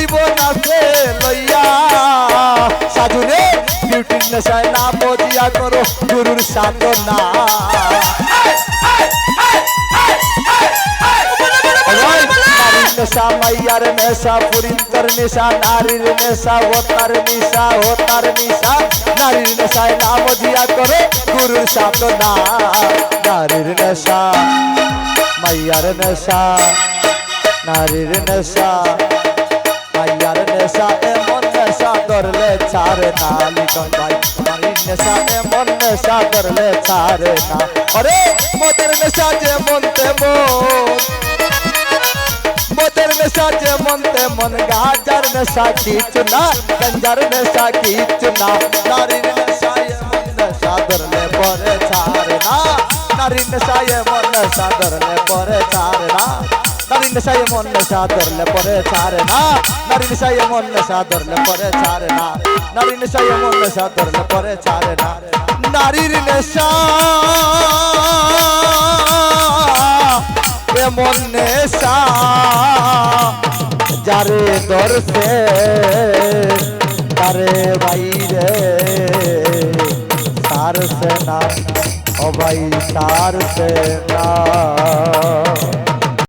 জীবন আছে লইয়া সাজুরে বিউটির নেশায় না বজিয়া করো গুরুর সাধনা नेशा मैयार नेशा पुरिंतर निशा नारीर नेशा होतार निशा नारीर नेशा नाम जिया करे गुरु साधना नारीर नेशा मैयार नेशा नारीर नेशा मैयार नेशा एमन नेशा धरले छाड़े ना लिखन भाई नारीर नेशा एमन नेशा धरले छाड़े ना अरे मदर नेशा जे मन तेमन मदर नेशा जे मन तेमन गाजर नेशा खींचना कंजर नेशा खींचना नारीर नेशा ये मन नेशा धरले परे छाड़ना नारीर नेशा ये मन नेशा धरले परे छाड़ना नारीर नेशा ये मन नेशा धरले परे छाड़ना नारीर नेशा ये मन नेशा धरले परे छाड़ना नारीर नेशा ये मन नेशा धरले परे छाड़ना नारीर नेशा এমন নেশা যারে দর্শে তারে বাইরে সারসে না ও ভাই সারসে না